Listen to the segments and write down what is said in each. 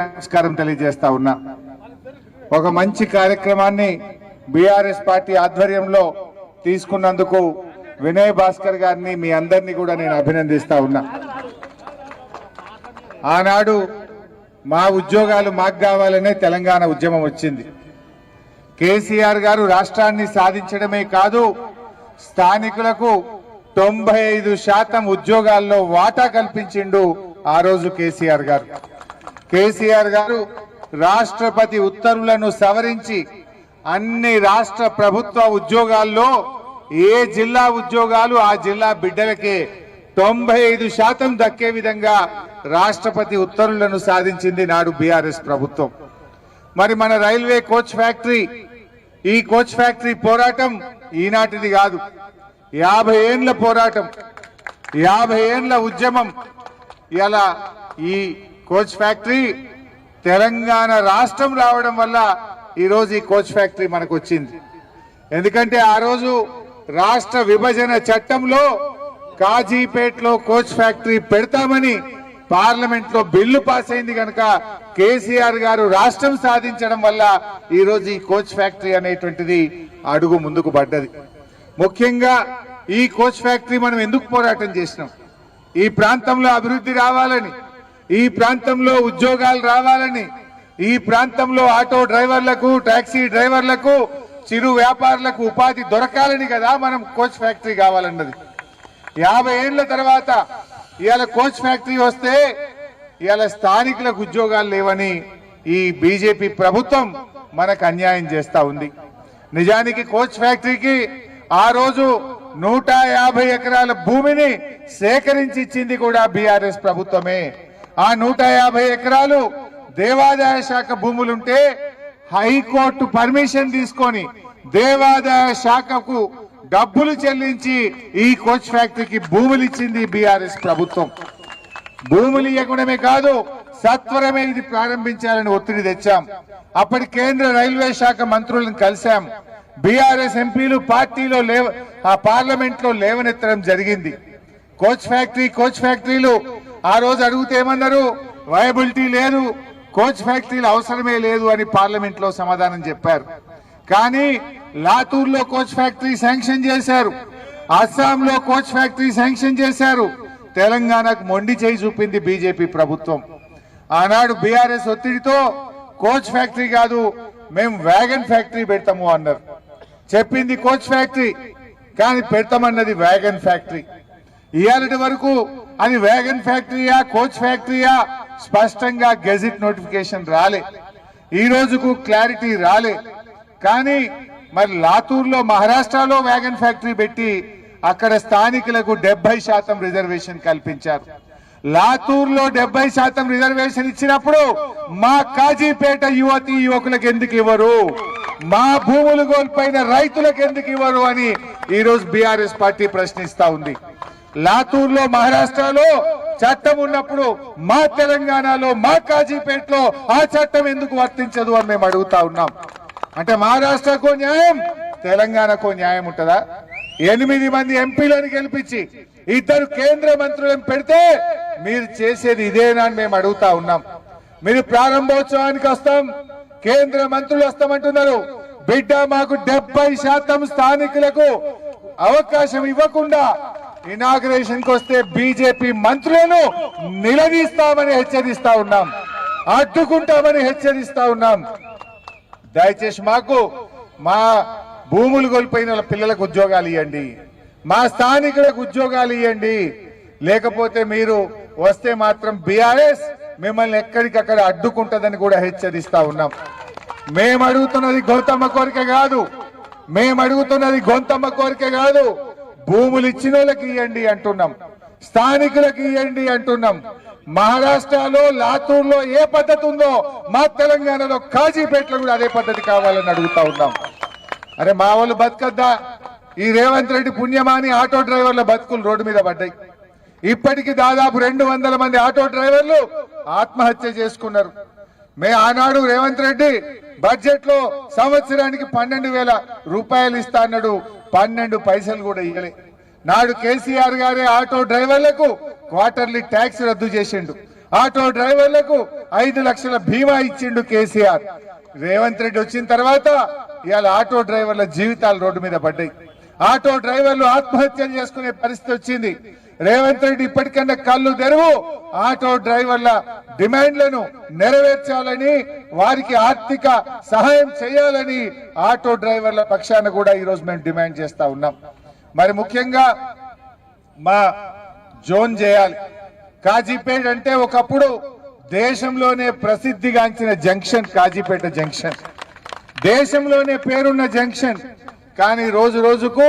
నమస్కారం తెలియజేస్తా ఉన్నా. ఒక మంచి కార్యక్రమాన్ని బీఆర్ఎస్ పార్టీ ఆధ్వర్యంలో తీసుకున్నందుకు వినయ్ భాస్కర్ గారిని మీ అందరినీ కూడా నేను అభినందిస్తా ఉన్నా. ఆనాడు మా ఉద్యోగాలు మాకు కావాలనే తెలంగాణ ఉద్యమం వచ్చింది. కేసీఆర్ గారు రాష్ట్రాన్ని సాధించడమే కాదు, స్థానికులకు 95% ఉద్యోగాల్లో వాటా కల్పించిండు ఆ రోజు కేసీఆర్ గారు. కేసీఆర్ గారు రాష్ట్రపతి ఉత్తర్వులను సవరించి అన్ని రాష్ట్ర ప్రభుత్వ ఉద్యోగాల్లో ఏ జిల్లా ఉద్యోగాలు ఆ జిల్లా బిడ్డలకే 95% దక్కే విధంగా రాష్ట్రపతి ఉత్తర్వులను సాధించింది నాడు బీఆర్ఎస్ ప్రభుత్వం. మరి మన రైల్వే కోచ్ ఫ్యాక్టరీ, ఈ కోచ్ ఫ్యాక్టరీ పోరాటం ఈనాటిది కాదు, 50 ఏండ్ల పోరాటం, 50 ఏండ్ల ఉద్యమం. ఇలా ఈ కోచ్ ఫ్యాక్టరీ తెలంగాణ రాష్ట్రం రావడం వల్ల ఈరోజు ఈ కోచ్ ఫ్యాక్టరీ మనకు వచ్చింది. ఎందుకంటే ఆ రోజు రాష్ట్ర విభజన చట్టంలో కాజీపేటలో కోచ్ ఫ్యాక్టరీ పెడతామని పార్లమెంట్ లో బిల్లు పాస్ అయింది కనుక కేసీఆర్ గారు రాష్ట్రం సాధించడం వల్ల ఈరోజు ఈ కోచ్ ఫ్యాక్టరీ అనేటువంటిది అడుగు ముందుకు పడ్డది. ముఖ్యంగా ఈ కోచ్ ఫ్యాక్టరీ మనం ఎందుకు పోరాటం చేసినాం? ఈ ప్రాంతంలో అభివృద్ధి రావాలని, ఈ ప్రాంతంలో ఉద్యోగాలు రావాలని, ఈ ప్రాంతంలో ఆటో డ్రైవర్లకు, టాక్సీ డ్రైవర్లకు, చిరు వ్యాపారులకు ఉపాధి దొరకాలని కదా మనం కోచ్ ఫ్యాక్టరీ కావాలన్నది. 50 ఏండ్ల తర్వాత ఇవాళ కోచ్ ఫ్యాక్టరీ వస్తే ఇవాళ స్థానికులకు ఉద్యోగాలు లేవని ఈ బీజేపీ ప్రభుత్వం మనకు అన్యాయం చేస్తా ఉంది. నిజానికి కోచ్ ఫ్యాక్టరీకి ఆ రోజు 150 ఎకరాల భూమిని సేకరించి ఇచ్చింది కూడా బీఆర్ఎస్ ప్రభుత్వమే. ఆ 150 ఎకరాలు దేవాదాయ శాఖ భూములుంటే హైకోర్టు పర్మిషన్ తీసుకొని దేవాదాయ శాఖకు డబ్బులు చెల్లించి ఈ కోచ్ ఫ్యాక్టరీకి భూములు ఇచ్చింది బీఆర్ఎస్ ప్రభుత్వం. భూములు ఇవ్వడమే కాదు, సత్వరమే ఇది ప్రారంభించాలని ఒత్తిడి తెచ్చాం. అప్పటి కేంద్ర రైల్వే శాఖ మంత్రులను కలిశాం. బీఆర్ఎస్ ఎంపీలు పార్టీలో పార్లమెంట్ లో లేవనెత్తడం జరిగింది. కోచ్ ఫ్యాక్టరీలు ఆ రోజు అడిగితే ఏమన్నారు? వయబిలిటీ లేదు, కోచ్ ఫ్యాక్టరీలు అవసరమే లేదు అని పార్లమెంట్ లో సమాధానం చెప్పారు. కానీ లాతూర్లో కోచ్ ఫ్యాక్టరీ శాంక్షన్ చేశారు, అస్సాంలో కోచ్ ఫ్యాక్టరీ శాంక్షన్ చేశారు. తెలంగాణకు మొండి చేయి చూపింది బీజేపీ ప్రభుత్వం. ఆనాడు బీఆర్ఎస్ ఒత్తిడితో కోచ్ ఫ్యాక్టరీ కాదు, మేము వ్యాగన్ ఫ్యాక్టరీ పెడతాము అన్నారు. చెప్పింది కోచ్ ఫ్యాక్టరీ, కానీ పెడతామన్నది వ్యాగన్ ఫ్యాక్టరీ. ఇవాళ వరకు అది వ్యాగన్ ఫ్యాక్టరీయా కోచ్ ఫ్యాక్టరీయా స్పష్టంగా గెజిట్ నోటిఫికేషన్ రాలే, ఈ రోజుకు క్లారిటీ రాలే. కానీ మరి లాతూర్లో మహారాష్ట్రలో వ్యాగన్ ఫ్యాక్టరీ పెట్టి అక్కడ స్థానికులకు 70% రిజర్వేషన్ కల్పించారు. లాతూర్లో 70% రిజర్వేషన్ ఇచ్చినప్పుడు మా కాజీపేట యువతి యువకులకు ఎందుకు ఇవ్వరు? మా భూములు కోల్పోయిన రైతులకు ఎందుకు ఇవ్వరు అని ఈ రోజు బీఆర్ఎస్ పార్టీ ప్రశ్నిస్తా ఉంది. లాతూర్లో మహారాష్ట్రలో చట్టం ఉన్నప్పుడు మా తెలంగాణలో మా కాజీపేటలో ఆ చట్టం ఎందుకు వర్తించదు అని మేము అడుగుతా ఉన్నాం. అంటే మహారాష్ట్రకు న్యాయం, తెలంగాణకు న్యాయం ఉంటుందా? 8 మంది ఎంపీలను గెలిపించి 2 కేంద్ర మంత్రులను పెడితే మీరు చేసేది ఇదేనా అని మేము అడుగుతా ఉన్నాం. మీరు ప్రారంభోత్సవానికి వస్తాం, కేంద్ర మంత్రులు వస్తామంటున్నారు. బిడ్డ మాకు 70% స్థానికులకు అవకాశం ఇవ్వకుండా ఇనాగ్రేషన్ కు వస్తే బీజేపీ మంత్రులను నిలదీస్తామని హెచ్చరిస్తా ఉన్నాం, అడ్డుకుంటామని హెచ్చరిస్తా ఉన్నాం. దయచేసి మాకు మా భూములు కోల్పోయిన పిల్లలకు ఉద్యోగాలు ఇవ్వండి, మా స్థానికులకు ఉద్యోగాలు ఇవ్వండి. లేకపోతే మీరు వస్తే మాత్రం బీఆర్ఎస్ మిమ్మల్ని ఎక్కడికక్కడ అడ్డుకుంటుందని కూడా హెచ్చరిస్తా ఉన్నాం. మేము అడుగుతున్నది గౌతమ్మ కోరిక కాదు, భూములు ఇచ్చిన వాళ్ళకి ఇవ్వండి అంటున్నాం, స్థానికులకు ఇవ్వండి అంటున్నాం. మహారాష్ట్రలో లాతూర్లో ఏ పద్ధతి ఉందో మా తెలంగాణలో కాజీపేటలో కూడా అదే పద్ధతి కావాలని అడుగుతా ఉన్నాం. అరే మా వాళ్ళు బతకద్దా? ఈ రేవంత్ రెడ్డి పుణ్యమాని ఆటో డ్రైవర్ల బతుకులు రోడ్డు మీద పడ్డాయి. ఇప్పటికీ దాదాపు 200 మంది ఆటో డ్రైవర్లు ఆత్మహత్య చేసుకున్నారు. ఆనాడు రేవంత్ రెడ్డి బడ్జెట్ లో సంవత్సరానికి 12,000 రూపాయలు ఇస్తా అన్నాడు, 12 పైసలు కూడా ఇవ్వలే. నాడు కేసీఆర్ గారే ఆటో డ్రైవర్లకు క్వార్టర్లీ ట్యాక్స్ రద్దు చేసిండు. ఆటో డ్రైవర్లకు 5 లక్షల బీమా ఇచ్చిండు కేసీఆర్. రేవంత్ రెడ్డి వచ్చిన తర్వాత ఇవాళ ఆటో డ్రైవర్ల జీవితాలు రోడ్డు మీద పడ్డాయి. ఆటో డ్రైవర్లు ఆత్మహత్యలు చేసుకునే పరిస్థితి వచ్చింది. రేవంత్ రెడ్డి ఇప్పటికన్నా కళ్ళు తెరువు, ఆటో డ్రైవర్ల డిమాండ్లను నెరవేర్చాలని, వారికి ఆర్థిక సహాయం చేయాలని ఆటో డ్రైవర్ల పక్షాన కూడా ఈరోజు మేము డిమాండ్ చేస్తా ఉన్నాం. మరి ముఖ్యంగా మా జోన్ చేయాలి. కాజీపేట అంటే ఒకప్పుడు దేశంలోనే ప్రసిద్ధిగాంచిన జంక్షన్ కాజీపేట జంక్షన్, దేశంలోనే పేరున్న జంక్షన్. కానీ రోజు రోజుకు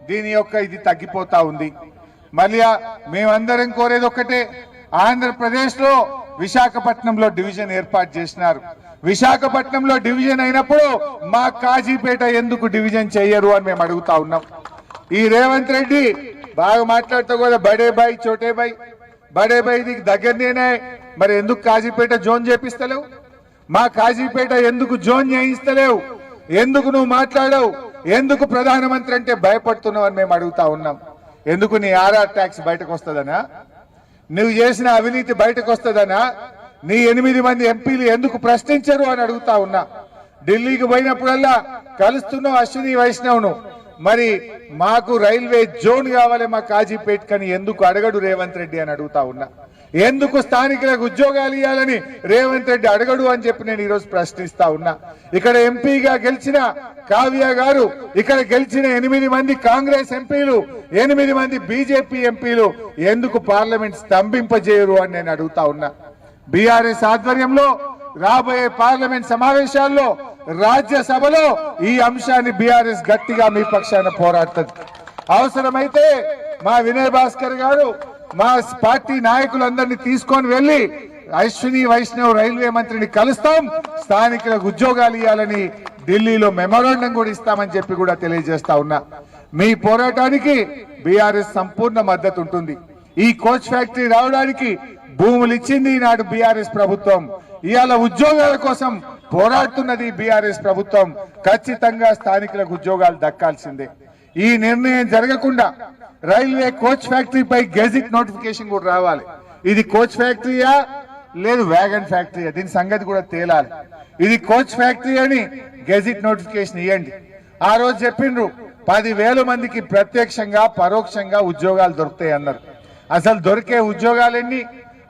దీని యొక్క ఇది తగ్గిపోతా ఉంది. మళ్ళీ మేమందరం కోరేది ఒక్కటే, ఆంధ్రప్రదేశ్ లో విశాఖపట్నంలో డివిజన్ ఏర్పాటు చేసినారు. విశాఖపట్నంలో డివిజన్ అయినప్పుడు మా కాజీపేట ఎందుకు డివిజన్ చెయ్యరు అని మేము అడుగుతా ఉన్నాం. ఈ రేవంత్ రెడ్డి బాగా మాట్లాడుతూ కూడా బడే బాయ్ చోటే బాయ్, బడే బాయ్ దిగి దగ్గరనేనే, మరి ఎందుకు కాజీపేట జోన్ చేపిస్తలేవు? మా కాజీపేట ఎందుకు జోన్ చేయిస్తలేవు? ఎందుకు నువ్వు మాట్లాడవు? ఎందుకు ప్రధానమంత్రి అంటే భయపడుతున్నావు అని మేము అడుగుతా ఉన్నాం. ఎందుకు నీ ఆర్ఆర్ ట్యాక్స్ బయటకు వస్తుందనా? నువ్వు చేసిన అవినీతి బయటకు వస్తుందనా? నీ 8 మంది ఎంపీలు ఎందుకు ప్రశ్నించరు అని అడుగుతా ఉన్నా. ఢిల్లీకి పోయినప్పుడల్లా కలుస్తున్నావు అశ్విని వైష్ణవ్ను, మరి మాకు రైల్వే జోన్ కావాలి మా కాజీపేట కని ఎందుకు అడగడు రేవంత్ రెడ్డి అని అడుగుతా ఉన్నా. ఎందుకు స్థానికులకు ఉద్యోగాలు ఇవ్వాలని రేవంత్ రెడ్డి అడగడు అని చెప్పి నేను ఈరోజు ప్రశ్నిస్తా ఉన్నా. ఇక్కడ ఎంపీగా గెలిచిన కావ్య గారు, ఇక్కడ గెలిచిన 8 మంది కాంగ్రెస్ ఎంపీలు, 8 మంది బీజేపీ ఎంపీలు ఎందుకు పార్లమెంట్ స్తంభింపజేయరు అని నేను అడుగుతా ఉన్నా. బీఆర్ఎస్ ఆధ్వర్యంలో రాబోయే పార్లమెంట్ సమావేశాల్లో, రాజ్యసభలో ఈ అంశాన్ని బీఆర్ఎస్ గట్టిగా మీ పక్షాన పోరాడుతుంది. అవసరమైతే మా వినయ్ భాస్కర్ గారు, మా పార్టీ నాయకులందరినీ తీసుకొని వెళ్లి అశ్విని వైష్ణవ్ రైల్వే మంత్రిని కలుస్తాం, స్థానికులకు ఉద్యోగాలు ఇవ్వాలని ఢిల్లీలో మెమోరాండం కూడా ఇస్తామని చెప్పి కూడా తెలియజేస్తా ఉన్నా. మీ పోరాటానికి బీఆర్ఎస్ సంపూర్ణ మద్దతు ఉంటుంది. ఈ కోచ్ ఫ్యాక్టరీ రావడానికి భూములు ఇచ్చింది ఈనాడు బీఆర్ఎస్ ప్రభుత్వం. ఇవాళ ఉద్యోగాల కోసం పోరాడుతున్నది బీఆర్ఎస్ ప్రభుత్వం. ఖచ్చితంగా స్థానికులకు ఉద్యోగాలు దక్కాల్సిందే. ఈ నిర్ణయం జరగకుండా రైల్వే కోచ్ ఫ్యాక్టరీపై గెజిట్ నోటిఫికేషన్ కూడా రావాలి. ఇది కోచ్ ఫ్యాక్టరీయా లేదు వ్యాగన్ ఫ్యాక్టరీయా, దీని సంగతి కూడా తేలాలి. ఇది కోచ్ ఫ్యాక్టరీ అని గెజిట్ నోటిఫికేషన్ ఇవ్వండి. ఆ రోజు చెప్పిండ్రు 10,000 మందికి ప్రత్యక్షంగా పరోక్షంగా ఉద్యోగాలు దొరుకుతాయి అన్నారు. అసలు దొరికే ఉద్యోగాలు ఎన్ని,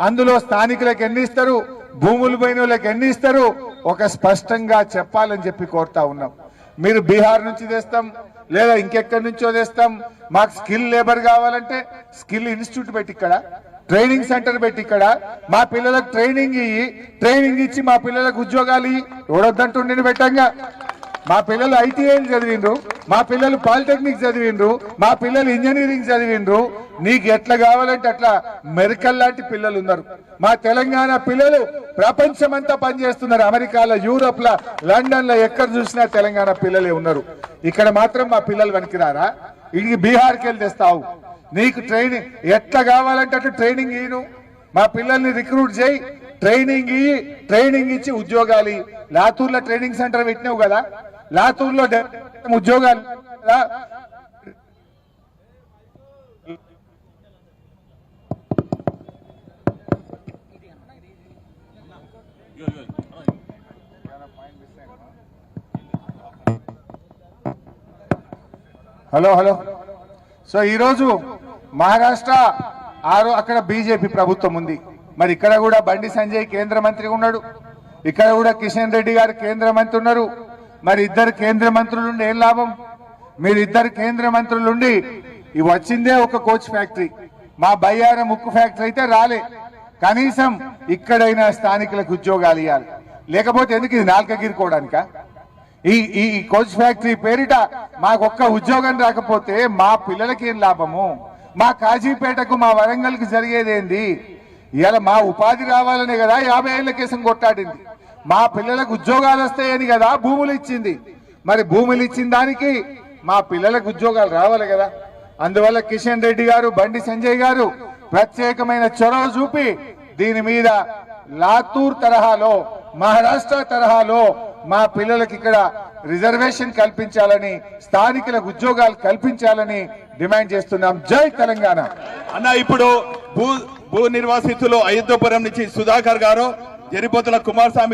అందులో స్థానికులకు ఎన్ని ఇస్తారు, భూములు పోయిన వాళ్ళకి ఎన్ని ఇస్తారు, ఒక స్పష్టంగా చెప్పాలని చెప్పి కోరుతా ఉన్నాం. మీరు బీహార్ నుంచి తెస్తాం లేదా ఇంకెక్కడి నుంచో తెస్తాం, మాకు స్కిల్ లేబర్ కావాలంటే స్కిల్ ఇన్స్టిట్యూట్ పెట్టి ఇక్కడ ట్రైనింగ్ సెంటర్ పెట్టి ఇక్కడ మా పిల్లలకు ట్రైనింగ్ ఇచ్చి మా పిల్లలకు ఉద్యోగాలు ఎవడొద్దంటుండే పెట్టంగా. మా పిల్లలు ఐటీఐలు చదివిండ్రు, మా పిల్లలు పాలిటెక్నిక్ చదివిండ్రు, మా పిల్లలు ఇంజనీరింగ్ చదివిండ్రు. నీకు ఎట్లా కావాలంటే అట్లా మెరికల్ లాంటి పిల్లలు ఉన్నారు. మా తెలంగాణ పిల్లలు ప్రపంచమంతా పనిచేస్తున్నారు. అమెరికాలో, యూరోప్ లో, లండన్ లో ఎక్కడ చూసినా తెలంగాణ పిల్లలే ఉన్నారు. ఇక్కడ మాత్రం మా పిల్లలు వెనక్కిరారా? ఇంటికి బీహార్కి వెళ్ళి తెస్తావు. నీకు ట్రైనింగ్ ఎట్లా కావాలంటే అట్లా ట్రైనింగ్ ఇయ్యను. మా పిల్లల్ని రిక్రూట్ చేయి, ట్రైనింగ్ ఇచ్చి ఉద్యోగాలు. లాతూర్లో ట్రైనింగ్ సెంటర్ పెట్టినావు కదా, లాతూర్లో ఉద్యోగాలు. హలో. సో ఈరోజు మహారాష్ట్ర అక్కడ బీజేపీ ప్రభుత్వం ఉంది. మరి ఇక్కడ కూడా బండి సంజయ్ కేంద్ర మంత్రి ఉన్నాడు, ఇక్కడ కూడా కిషన్ రెడ్డి గారు కేంద్ర మంత్రి ఉన్నారు. మరి ఇద్దరు కేంద్ర మంత్రులుండి ఏం లాభం? మీరు ఇద్దరు కేంద్ర మంత్రులుండి ఇవి వచ్చిందే ఒక కోచ్ ఫ్యాక్టరీ, మా బయ్యారం ఉక్కు ఫ్యాక్టరీ అయితే రాలే. కనీసం ఇక్కడైనా స్థానికులకు ఉద్యోగాలు ఇవ్వాలి. లేకపోతే ఎందుకు ఇది నాల్కగిరికోవడానిక? ఈ కోచ్ ఫ్యాక్టరీ పేరిట మాకొక్క ఉద్యోగం రాకపోతే మా పిల్లలకి ఏం లాభము? మా కాజీపేటకు, మా వరంగల్కి జరిగేదేంది? ఇవాళ మా ఉపాధి రావాలనే కదా 50 ఏళ్ల కేసం కొట్టాడింది. మా పిల్లలకు ఉద్యోగాలు వస్తాయని కదా భూములు ఇచ్చింది. మరి భూములు ఇచ్చిన దానికి మా పిల్లలకు ఉద్యోగాలు రావాలి కదా. అందువల్ల కిషన్ రెడ్డి గారు, బండి సంజయ్ గారు ప్రత్యేకమైన చొరవ చూపి దీని మీద లాతూర్ తరహాలో, మహారాష్ట్ర తరహాలో మా పిల్లలకి ఇక్కడ రిజర్వేషన్ కల్పించాలని, స్థానికులకు ఉద్యోగాలు కల్పించాలని డిమాండ్ చేస్తున్నాం. జై తెలంగాణ. అన్న ఇప్పుడు భూ నిర్వాసితులు అయోధ్యపురం నుంచి సుధాకర్ గారు, జరిపోతుల కుమారస్వామి గారు